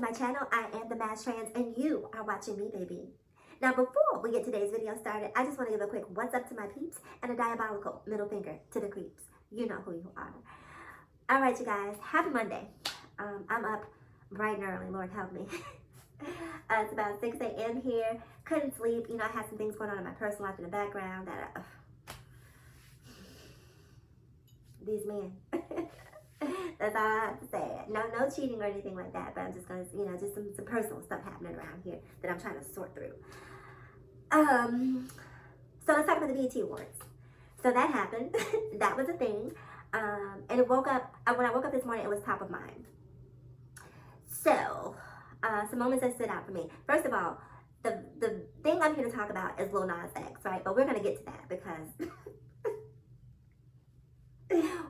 my channel. I am the Mass Trans and you are watching me, baby. Now before we get today's video started, I just want to give a quick what's up to my peeps and a diabolical middle finger to the creeps. You know who you are. Alright you guys, happy Monday. I'm up bright and early, Lord help me. It's about 6 a.m. here. Couldn't sleep. You know, I had some things going on in my personal life in the background that these men. That's all I have to say. No cheating or anything like that, but I'm just gonna, you know, just some personal stuff happening around here that I'm trying to sort through. So let's talk about the BET Awards. So that happened. That was a thing. And it woke up, when I woke up this morning, it was top of mind. So, some moments that stood out for me. First of all, the thing I'm here to talk about is Lil Nas X, right? But we're gonna get to that because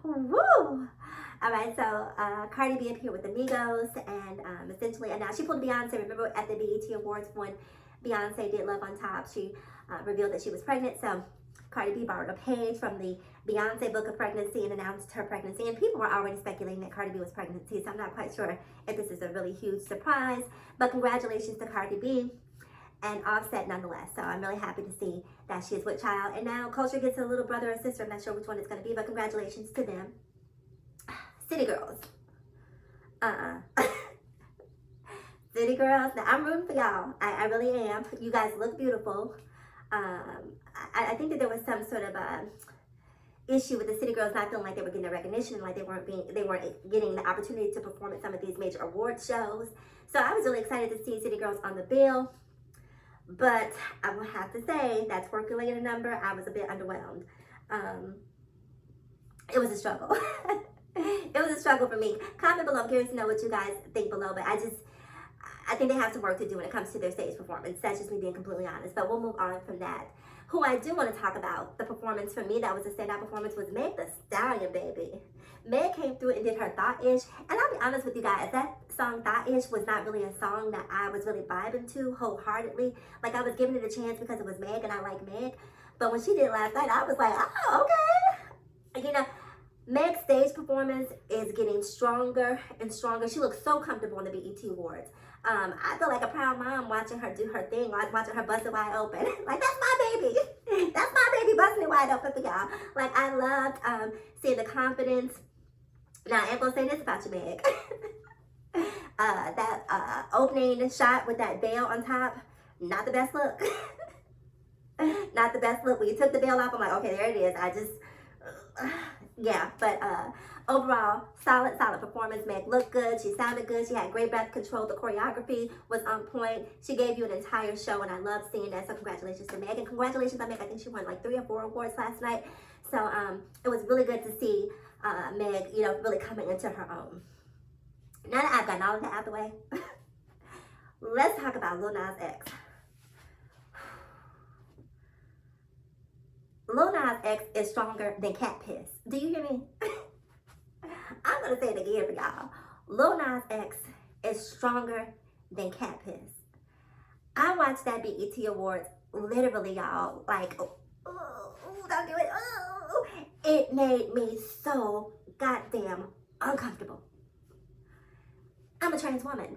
woo! All right, so Cardi B appeared with Amigos, and essentially, and now she pulled Beyonce. Remember at the BET Awards when Beyonce did Love on Top, she revealed that she was pregnant. So Cardi B borrowed a page from the Beyonce book of pregnancy and announced her pregnancy. And people were already speculating that Cardi B was pregnant, so I'm not quite sure if this is a really huge surprise. But congratulations to Cardi B and Offset nonetheless. So I'm really happy to see that she is with child. And now Culture gets a little brother or sister. I'm not sure which one it's going to be, but congratulations to them. City girls. City girls. Now, I'm rooting for y'all. I really am. You guys look beautiful. I think that there was some sort of issue with the City girls not feeling like they were getting the recognition, like they weren't getting the opportunity to perform at some of these major award shows. So I was really excited to see City girls on the bill. But I will have to say that twerk-related number, I was a bit underwhelmed. It was a struggle. It was a struggle for me. Comment below. I'm curious to know what you guys think below. But I think they have some work to do when it comes to their stage performance. That's just me being completely honest. But we'll move on from that. Who I do want to talk about, the performance for me that was a standout performance, was Meg the Stallion, baby. Meg came through and did her Thought-ish. And I'll be honest with you guys, that song Thought-ish was not really a song that I was really vibing to wholeheartedly. Like, I was giving it a chance because it was Meg and I like Meg. But when she did it last night, I was like, oh, okay. You know, Meg's stage performance is getting stronger and stronger. She looks so comfortable on the BET Awards. I feel like a proud mom watching her do her thing, like watching her bust it wide open. Like, that's my baby. That's my baby busting it wide open for y'all. Like, I loved seeing the confidence. Now, I am going to say this about you, Meg. That opening shot with that veil on top, not the best look. Not the best look. When you took the veil off, I'm like, okay, there it is. Yeah, but overall, solid performance. Meg looked good. She sounded good. She had great breath control. The choreography was on point. She gave you an entire show, and I love seeing that. So congratulations to Meg. And congratulations on Meg. I think she won like 3 or 4 awards last night. So it was really good to see Meg, you know, really coming into her own. Now that I've gotten all of that out of the way, let's talk about Lil Nas X. Lil Nas X is stronger than cat piss. Do you hear me? I'm going to say it again for y'all. Lil Nas X is stronger than cat piss. I watched that BET Awards literally, y'all. Like, oh, don't do it. Oh. It made me so goddamn uncomfortable. I'm a trans woman.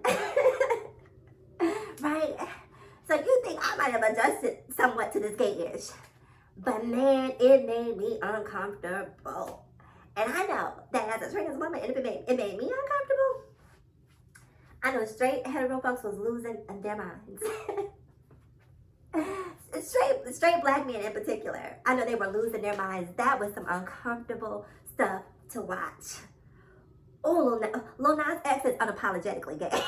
Right? So you think I might have adjusted somewhat to this gay-ish. But man, it made me uncomfortable. And I know that as a trans woman, it made me uncomfortable. I know straight hetero folks was losing their minds. straight black men in particular, I know they were losing their minds. That was some uncomfortable stuff to watch. Oh, Lil Nas X is unapologetically gay.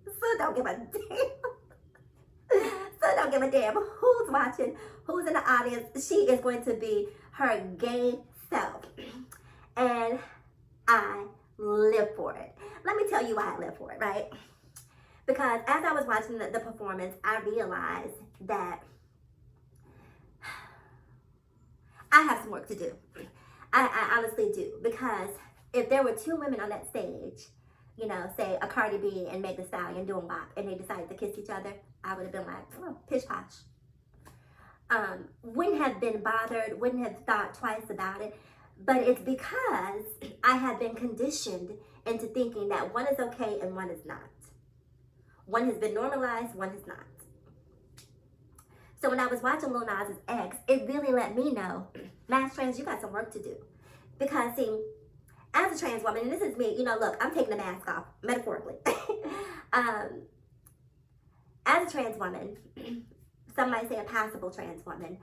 So don't give a damn. So don't give a damn who's watching, who's in the audience. She is going to be her gay self. And I live for it. Let me tell you why I live for it, right? Because as I was watching the performance, I realized that I have some work to do. I honestly do. Because if there were 2 women on that stage, you know, say a Cardi B and Meg the Stallion doing WAP, and they decided to kiss each other, I would have been like, oh, pish posh. Wouldn't have been bothered, wouldn't have thought twice about it. But it's because I have been conditioned into thinking that one is okay and one is not. One has been normalized, one is not. So when I was watching Lil Nas X, it really let me know, mass trans, you got some work to do. Because see, as a trans woman, and this is me, look, I'm taking the mask off, metaphorically. As a trans woman, some might say a passable trans woman,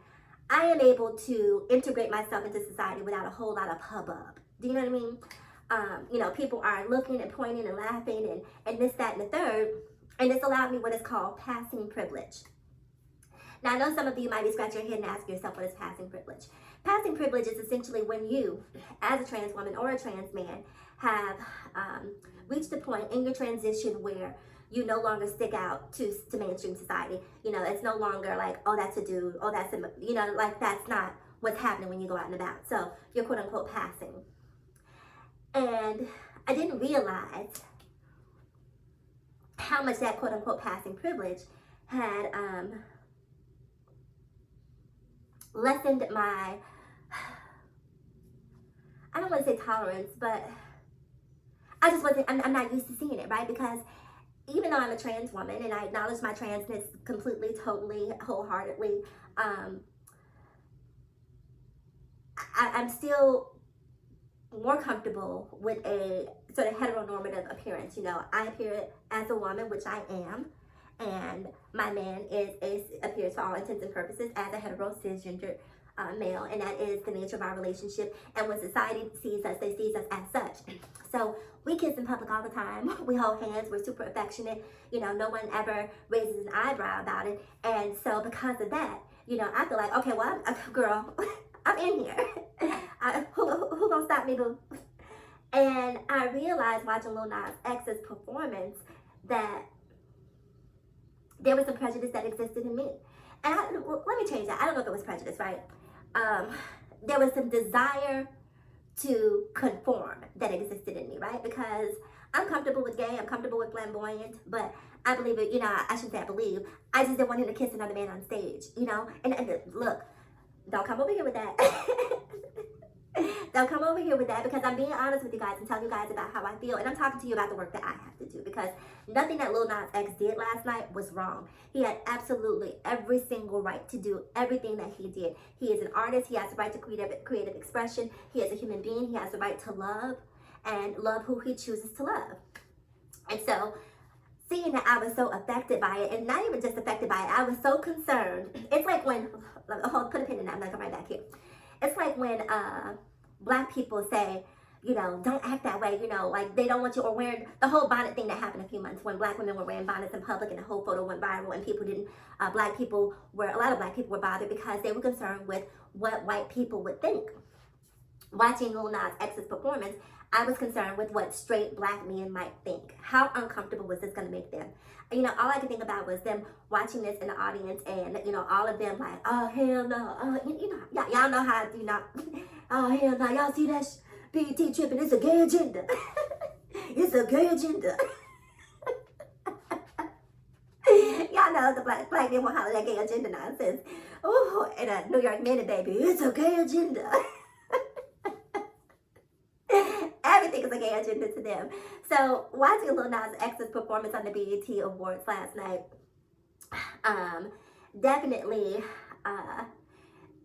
I am able to integrate myself into society without a whole lot of hubbub. Do you know what I mean? People are looking and pointing and laughing and this, that, and the third. And this allowed me what is called passing privilege. Now, I know some of you might be scratching your head and asking yourself, what is passing privilege? Passing privilege is essentially when you, as a trans woman or a trans man, have reached a point in your transition where you no longer stick out to mainstream society. It's no longer like, oh, that's a dude, oh, that's a, like that's not what's happening when you go out and about. So you're quote unquote passing. And I didn't realize how much that quote unquote passing privilege had lessened my, I don't want to say tolerance, but I just wasn't, I'm not used to seeing it, right? Because even though I'm a trans woman and I acknowledge my transness completely, totally, wholeheartedly, I'm still more comfortable with a sort of heteronormative appearance. I appear as a woman, which I am, and my man appears for all intents and purposes as a hetero cisgender male, and that is the nature of our relationship. And when society sees us, they see us as such. So we kiss in public all the time. We hold hands. We're super affectionate. No one ever raises an eyebrow about it. And so because of that, I feel like, okay, well, girl, I'm in here. Who gonna stop me, boo? And I realized watching Lil Nas X's performance that there was some prejudice that existed in me. And let me change that. I don't know if it was prejudice, right? There was some desire to conform that existed in me, right? Because I'm comfortable with gay, I'm comfortable with flamboyant, but I believe it, I shouldn't say I believe, I just didn't want him to kiss another man on stage, and look, don't come over here with that. Don't come over here with that, because I'm being honest with you guys and telling you guys about how I feel. And I'm talking to you about the work that I have to do, because nothing that Lil Nas X did last night was wrong. He had absolutely every single right to do everything that he did. He is an artist. He has the right to creative expression. He is a human being. He has the right to love and love who he chooses to love. And so seeing that I was so affected by it, and not even just affected by it, I was so concerned. It's like when, put a pin in that, I'm gonna come right back here. It's like when Black people say, don't act that way, like they don't want you, or wearing the whole bonnet thing that happened a few months when Black women were wearing bonnets in public and the whole photo went viral, and people didn't, a lot of Black people were bothered because they were concerned with what white people would think. Watching Lil Nas X's performance, I was concerned with what straight Black men might think. How uncomfortable was this going to make them? All I could think about was them watching this in the audience, and all of them like, oh hell no, y'all know how I do not. Oh hell no, y'all see that BET tripping? It's a gay agenda. It's a gay agenda. Y'all know the black men won't holler that gay agenda nonsense. Oh, and a New York Minute, baby, it's a gay agenda. Everything is a gay agenda to them. So watching Lil Nas X's performance on the BET Awards last night definitely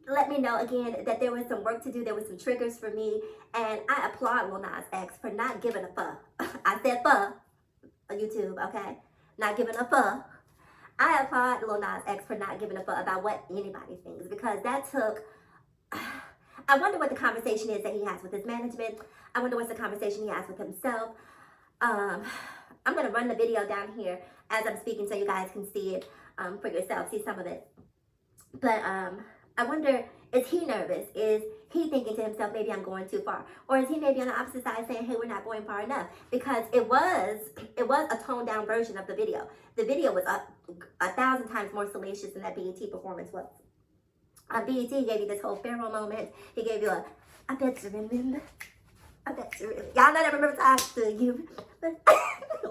let me know again that there was some work to do. There was some triggers for me, and I applaud Lil Nas X for not giving a fuck. I said fuck on YouTube, okay? Not giving a fuck. I applaud Lil Nas X for not giving a fuck about what anybody thinks, because that took, I wonder what the conversation is that he has with his management. I wonder what's the conversation he has with himself. I'm going to run the video down here as I'm speaking so you guys can see it for yourself, see some of it. But I wonder, is he nervous? Is he thinking to himself, maybe I'm going too far? Or is he maybe on the opposite side saying, hey, we're not going far enough? Because it was a toned down version of the video. The video was 1,000 times more salacious than that BET performance was. BET gave you this whole Pharaoh moment. He gave you I bet you remember Okay, y'all know that remember time to you.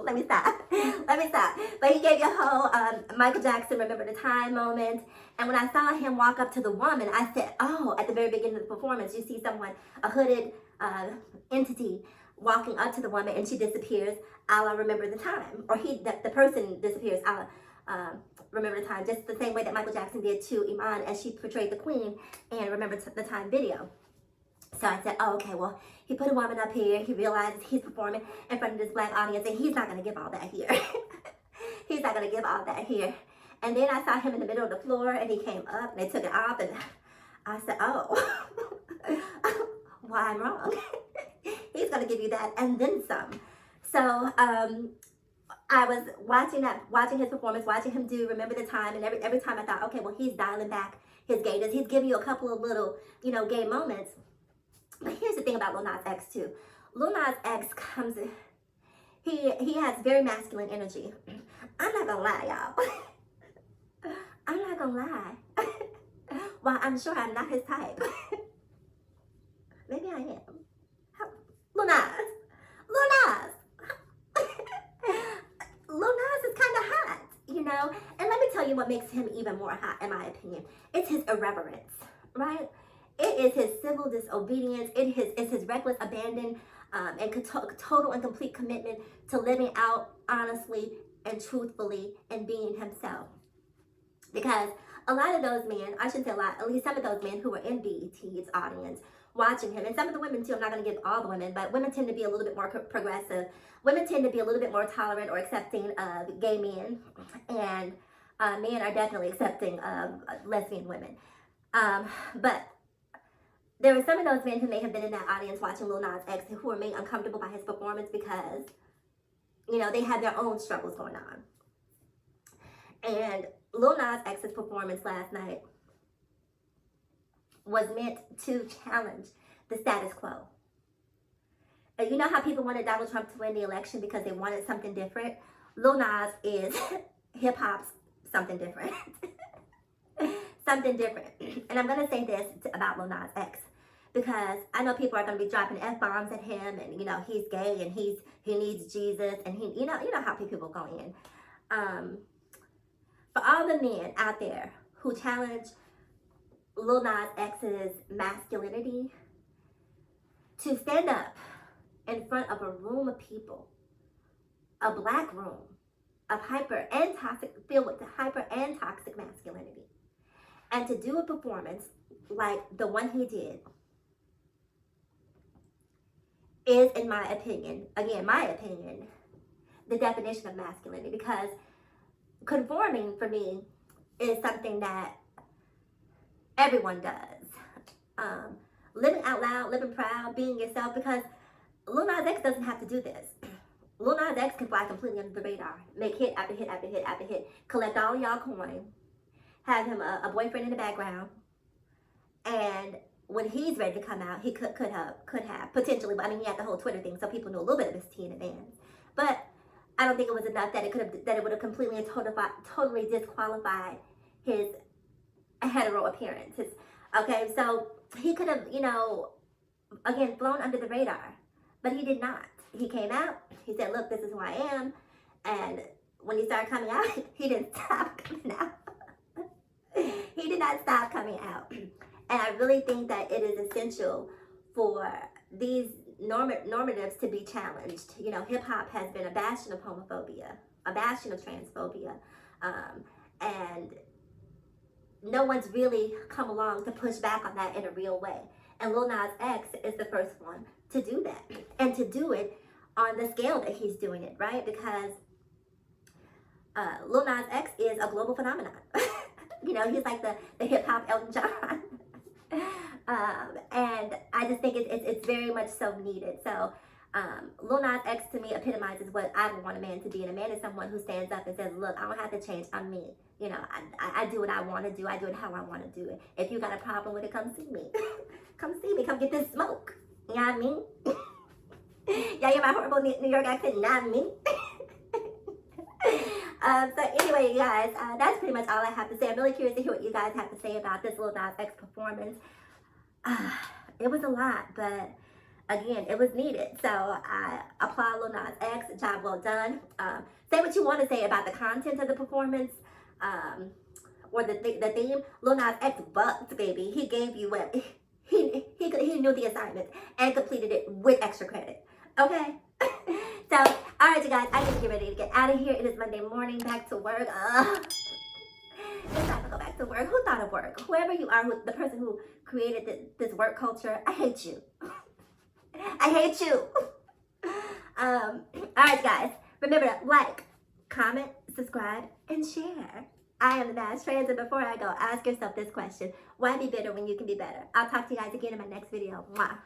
Let me stop. Let me stop. But he gave you a whole Michael Jackson remember the time moment. And when I saw him walk up to the woman, I said, oh, at the very beginning of the performance, you see someone, a hooded entity walking up to the woman and she disappears. I'll remember the time. Or the person disappears. I'll remember the time. Just the same way that Michael Jackson did to Iman as she portrayed the queen in Remember the Time video. So I said, oh, okay, well, he put a woman up here. He realizes he's performing in front of this black audience, and he's not going to give all that here. He's not going to give all that here. And then I saw him in the middle of the floor, and he came up, and they took it off, and I said, oh, well, I'm wrong. He's going to give you that, and then some. So I was watching his performance, watching him do Remember the Time, and every time I thought, okay, well, he's dialing back his gayness. He's giving you a couple of little, gay moments. But here's the thing about Lil Nas X too. Lil Nas X comes in, he has very masculine energy. I'm not gonna lie, y'all. I'm not gonna lie. Well, I'm sure I'm not his type. Maybe I am. Lil Nas. Lil Nas is kind of hot, And let me tell you what makes him even more hot, in my opinion. It's his irreverence, right? It is his civil disobedience. It's his reckless abandon and total and complete commitment to living out honestly and truthfully and being himself. Because a lot of those men, I shouldn't say a lot, at least some of those men who were in BET's audience watching him, and some of the women too, I'm not going to give all the women, but women tend to be a little bit more progressive. Women tend to be a little bit more tolerant or accepting of gay men, and men are definitely accepting of lesbian women. But there were some of those men who may have been in that audience watching Lil Nas X who were made uncomfortable by his performance because, they had their own struggles going on. And Lil Nas X's performance last night was meant to challenge the status quo. You know how people wanted Donald Trump to win the election because they wanted something different? Lil Nas is hip-hop's something different. Something different. And I'm going to say this about Lil Nas X. Because I know people are going to be dropping F-bombs at him, and he's gay, and he needs Jesus, and you know how people go in. For all the men out there who challenge Lil Nas X's masculinity, to stand up in front of a room of people, a black room of filled with hyper and toxic masculinity, and to do a performance like the one he did, is, in my opinion, the definition of masculinity. Because conforming, for me, is something that everyone does. Living out loud, living proud, being yourself, because Lil Nas X doesn't have to do this. Lil Nas X can fly completely under the radar, make hit after hit after hit after hit, collect all y'all coin, have him a boyfriend in the background, and when he's ready to come out, he could have potentially, but he had the whole Twitter thing, so people knew a little bit of his tea in advance. But I don't think it was enough that it would have completely and totally disqualified his hetero appearance. Okay, so he could have, again, flown under the radar, but he did not. He came out. He said, "Look, this is who I am," and when he started coming out, he didn't stop coming out. He did not stop coming out. And I really think that it is essential for these normatives to be challenged. Hip-hop has been a bastion of homophobia, a bastion of transphobia, and no one's really come along to push back on that in a real way. And Lil Nas X is the first one to do that, and to do it on the scale that he's doing it, right? Because Lil Nas X is a global phenomenon. He's like the hip-hop Elton John. And I just think it's very much so needed. So Lil Nas X to me epitomizes what I would want a man to be. And a man is someone who stands up and says, "Look, I don't have to change. I'm me. I do what I want to do. I do it how I want to do it. If you got a problem with it, come see me. Come see me. Come get this smoke." You know what I mean? Yeah, you're my horrible New York accent. Not me. So anyway, you guys, that's pretty much all I have to say. I'm really curious to hear what you guys have to say about this Lil Nas X performance. It was a lot, but again, it was needed. So I applaud Lil Nas X. Job well done. Say what you want to say about the content of the performance. Or the theme. Lil Nas X bucked, baby. He gave you what he knew the assignment and completed it with extra credit. Okay. So, all right, you guys. I need to get ready to get out of here. It is Monday morning. Back to work. It's time to go back to work. Who thought of work? Whoever you are, the person who created this work culture, I hate you. I hate you. All right, guys. Remember to like, comment, subscribe, and share. I am the Nash Trans, and before I go, ask yourself this question. Why be bitter when you can be better? I'll talk to you guys again in my next video. Mwah.